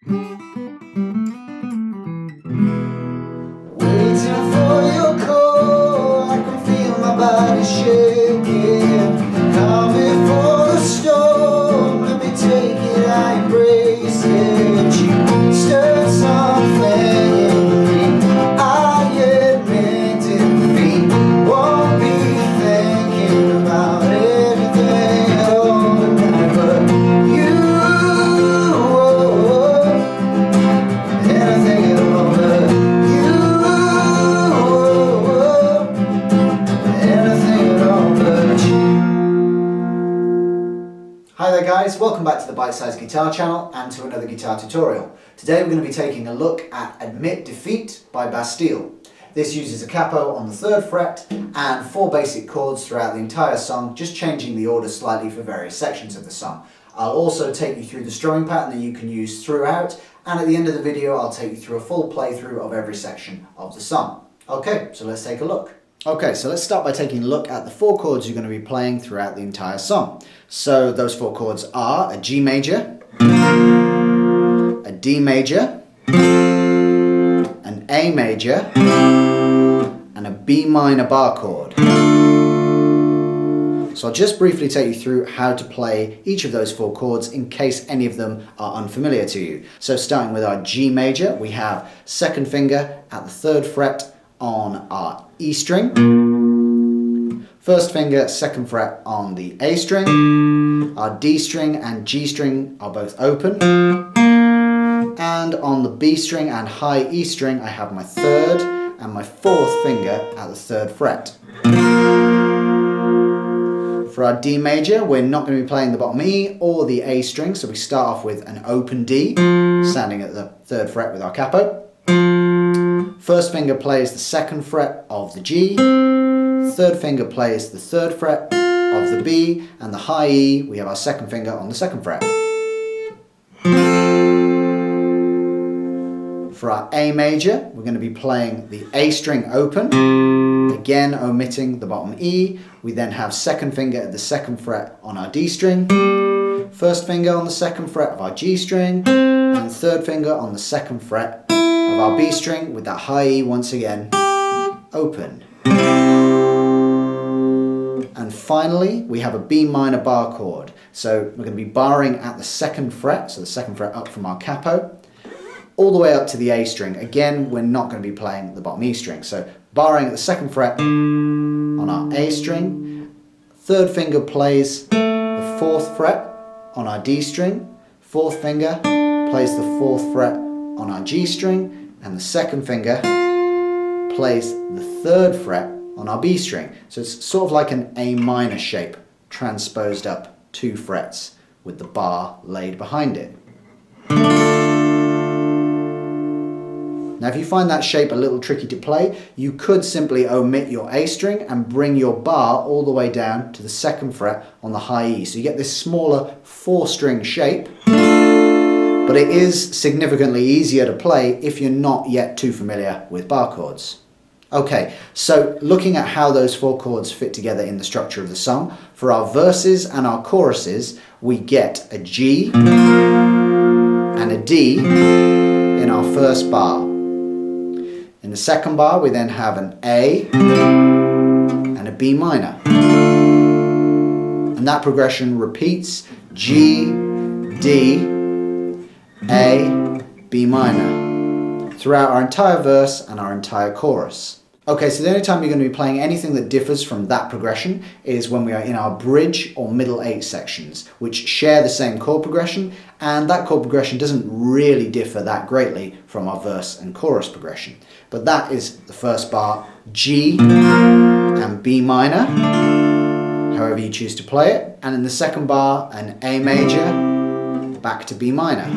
Waiting for your call, I can feel my body shaking. Coming for the storm, let me take it, I embrace it. You stir something in me, I admit defeat. Won't be thinking about anything all the night but you. And I think it all but you. And I think it all but you. Hi there guys, welcome back to the Bitesize Guitar channel and to another guitar tutorial. Today we're going to be taking a look at Admit Defeat by Bastille. This uses a capo on the 3rd fret and 4 basic chords throughout the entire song, just changing the order slightly for various sections of the song. I'll also take you through the strumming pattern that you can use throughout, and at the end of the video I'll take you through a full playthrough of every section of the song. Okay, so let's take a look. Okay, so let's start by taking a look at the 4 chords you're going to be playing throughout the entire song. So those 4 chords are a G major, a D major, an A major, and a B minor bar chord. So I'll just briefly take you through how to play each of those 4 chords in case any of them are unfamiliar to you. So starting with our G major, we have 2nd finger at the 3rd fret on our E string, 1st finger, 2nd fret on the A string, our D string and G string are both open, and on the B string and high E string I have my 3rd and my 4th finger at the 3rd fret. For our D major, we're not going to be playing the bottom E or the A string, so we start off with an open D, standing at the 3rd fret with our capo. 1st finger plays the 2nd fret of the G, 3rd finger plays the 3rd fret of the B, and the high E, we have our 2nd finger on the 2nd fret. For our A major, we're going to be playing the A string open, again omitting the bottom E. We then have 2nd finger at the 2nd fret on our D string, 1st finger on the 2nd fret of our G string, and 3rd finger on the 2nd fret of our B string with that high E once again open. And finally we have a B minor bar chord. So we're going to be barring at the 2nd fret, so the 2nd fret up from our capo, all the way up to the A string. Again, we're not going to be playing the bottom E string. So barring at the 2nd fret on our A string, 3rd finger plays the 4th fret on our D string, 4th finger plays the 4th fret on our G string, and the 2nd finger plays the 3rd fret on our B string. So it's sort of like an A minor shape transposed up 2 frets with the bar laid behind it. Now if you find that shape a little tricky to play, you could simply omit your A string and bring your bar all the way down to the 2nd fret on the high E. So you get this smaller 4-string shape, but it is significantly easier to play if you're not yet too familiar with bar chords. Okay, so looking at how those 4 chords fit together in the structure of the song, for our verses and our choruses, we get a G and a D in our 1st bar. In the 2nd bar, we then have an A and a B minor. And that progression repeats: G, D, A, B minor, throughout our entire verse and our entire chorus. Okay, so the only time you're going to be playing anything that differs from that progression is when we are in our bridge or middle 8 sections, which share the same chord progression, and that chord progression doesn't really differ that greatly from our verse and chorus progression. But that is the 1st bar, G and B minor, however you choose to play it, and in the 2nd bar, an A major, back to B minor.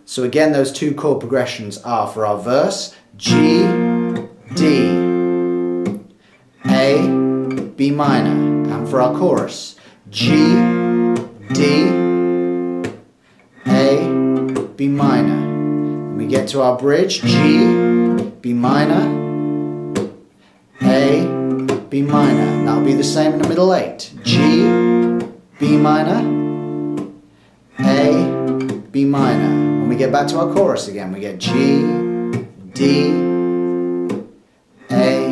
So again, those 2 chord progressions are for our verse, G, D, A, B minor, and for our chorus, G, D, A, B minor. And we get to our bridge, G, B minor, A, B minor. And that'll be the same in the middle 8. G, B minor, A, B minor. When we get back to our chorus again, we get G, D, A,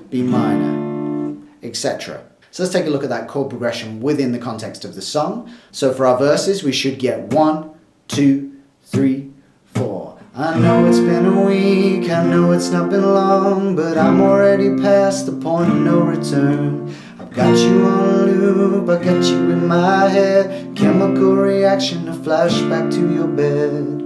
B minor, etc. So let's take a look at that chord progression within the context of the song. So for our verses, we should get 1, 2, 3, 4. I know it's been a week, I know it's not been long, but I'm already past the point of no return. I've got you on loop, I got you in my head, chemical reaction, a flashback to your bed.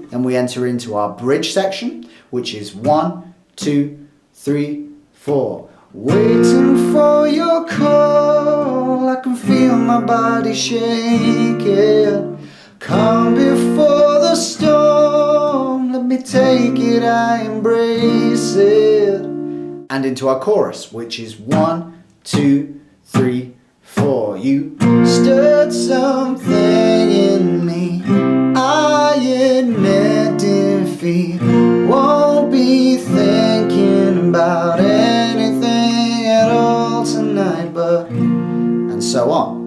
Then we enter into our bridge section, which is 1, 2, 3, 4. Waiting for your call, I can feel my body shaking. Calm before the storm, let me take it, I embrace it. And into our chorus, which is 1, 2, 3, 4. You stirred something in me, I admit defeat. Won't be thinking about anything at all tonight, but... and so on.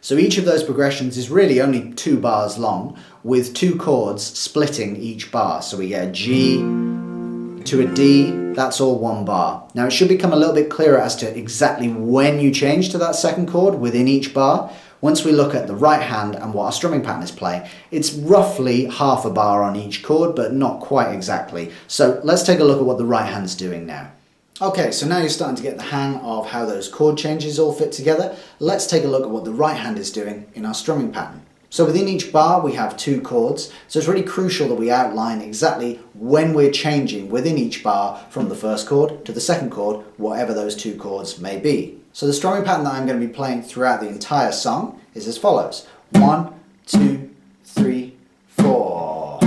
So each of those progressions is really only 2 bars long, with 2 chords splitting each bar. So we get a G to a D, that's all 1 bar. Now it should become a little bit clearer as to exactly when you change to that second chord within each bar. Once we look at the right hand and what our strumming pattern is playing, it's roughly half a bar on each chord, but not quite exactly. So let's take a look at what the right hand's doing now. Okay, so now you're starting to get the hang of how those chord changes all fit together. Let's take a look at what the right hand is doing in our strumming pattern. So within each bar we have 2 chords, so it's really crucial that we outline exactly when we're changing within each bar from the first chord to the second chord, whatever those 2 chords may be. So the strumming pattern that I'm going to be playing throughout the entire song is as follows. 1, 2, 3, 4.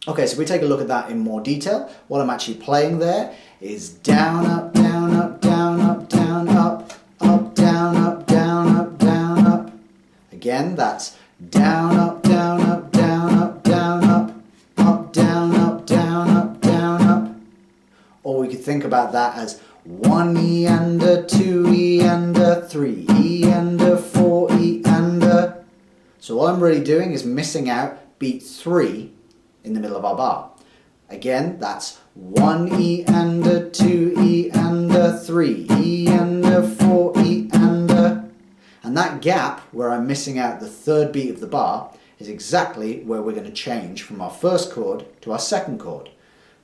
Okay, so if we take a look at that in more detail, what I'm actually playing there is down, up, down, up, down, up, down, up, up, down, up, down, up, down, up. Again, that's down, up, down, up, down, up, down, up, up, down, up, down, up, down, up. Or we could think about that as 1 E and a 2 E and a 3 E and a 4 E and a... So all I'm really doing is missing out beat 3 in the middle of our bar. Again, that's 1 E and a 2 E and a 3 E and a 4 E and a... And that gap where I'm missing out the 3rd beat of the bar is exactly where we're going to change from our first chord to our second chord.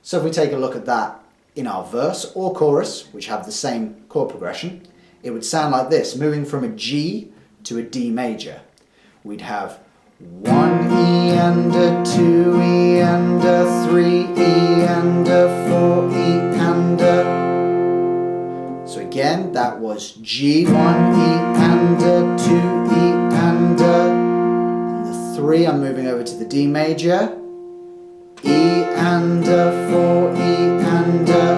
So if we take a look at that in our verse or chorus, which have the same chord progression, it would sound like this, moving from a G to a D major. We'd have 1 E and a 2 E and a 3 E and a 4 E and a... So again, that was G, 1 E and a 2 E and a... And the 3, I'm moving over to the D major. E and a 4 E and a...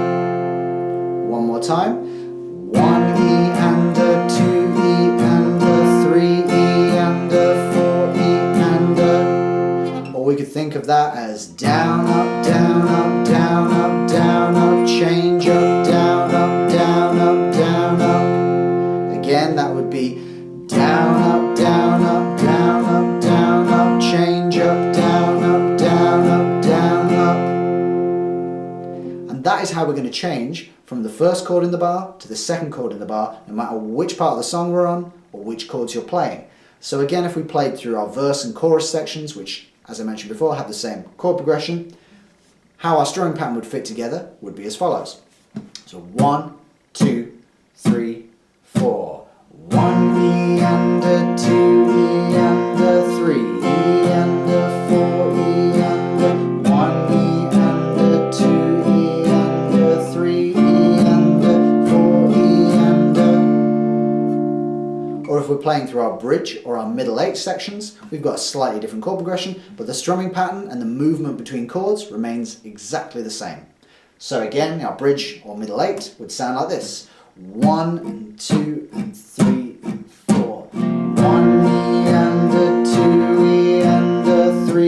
One more time. 1 E and a 2 E and a 3 E and a 4 E and a... Or we could think of that as down, up, down, up, down, up, down, up, change up, down, up, down, up, down, up. Again, that would be down, up, down, up, down, up, down, up, change up, down, up, down, up, down, up. And that is how we're going to change from the first chord in the bar to the second chord in the bar, no matter which part of the song we're on or which chords you're playing. So again, if we played through our verse and chorus sections, which, as I mentioned before, have the same chord progression, how our strumming pattern would fit together would be as follows. So 1, 2, 3, 4. 1 E and a 2 E and a 3 E and a 4 E and a 1 E and a 2 E and a 3 E and a 4 E and a... Or if we're playing through our bridge or our middle 8 sections, we've got a slightly different chord progression, but the strumming pattern and the movement between chords remains exactly the same. So again, our bridge or middle 8 would sound like this. 1 and 2 and 3 and 4. 1 E and a 2 E and a 3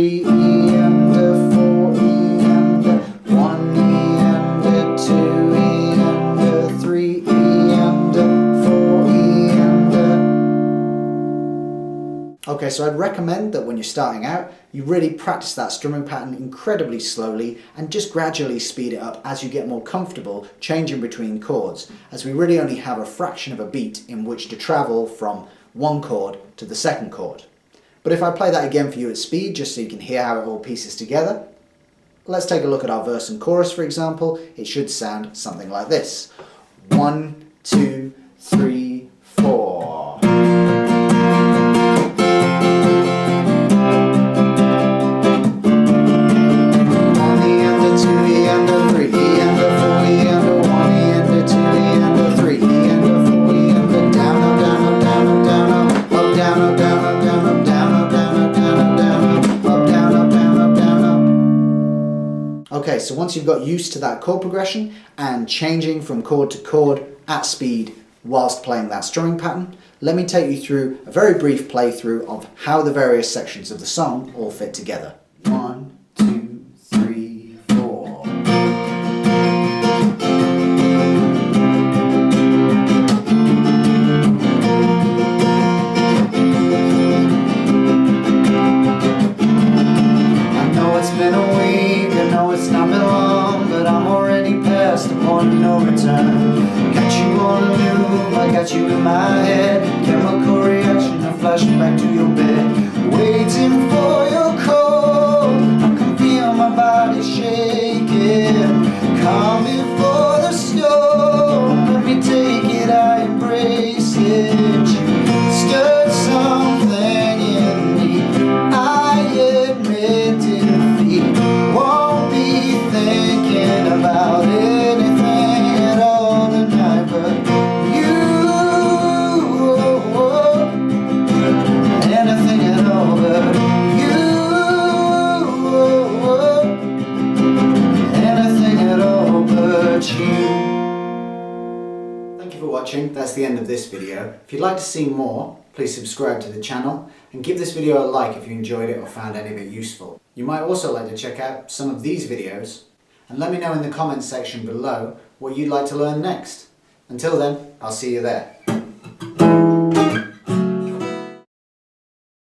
Okay, so I'd recommend that when you're starting out, you really practice that strumming pattern incredibly slowly and just gradually speed it up as you get more comfortable changing between chords, as we really only have a fraction of a beat in which to travel from one chord to the second chord. But if I play that again for you at speed, just so you can hear how it all pieces together, let's take a look at our verse and chorus, for example. It should sound something like this. 1, 2, 3, 4. Okay, so once you've got used to that chord progression and changing from chord to chord at speed whilst playing that strumming pattern, let me take you through a very brief playthrough of how the various sections of the song all fit together. 1, 2, 3, 4. I know it's been a week, I know it's not been long, but I'm already past the point of no return. Got you on a loop, I got you in my head. Chemical reaction, I'm flashing back to your bed. Waiting for your call, I can feel my body shaking. Calm before the storm, let me take it, I embrace it. You stirred something in me, I admit defeat. Won't be thinking about anything at all tonight but you. Anything at all but you. Anything at all but you. Thank you for watching. That's the end of this video. If you'd like to see more, please subscribe to the channel and give this video a like if you enjoyed it or found any of it useful. You might also like to check out some of these videos and let me know in the comments section below what you'd like to learn next. Until then, I'll see you there.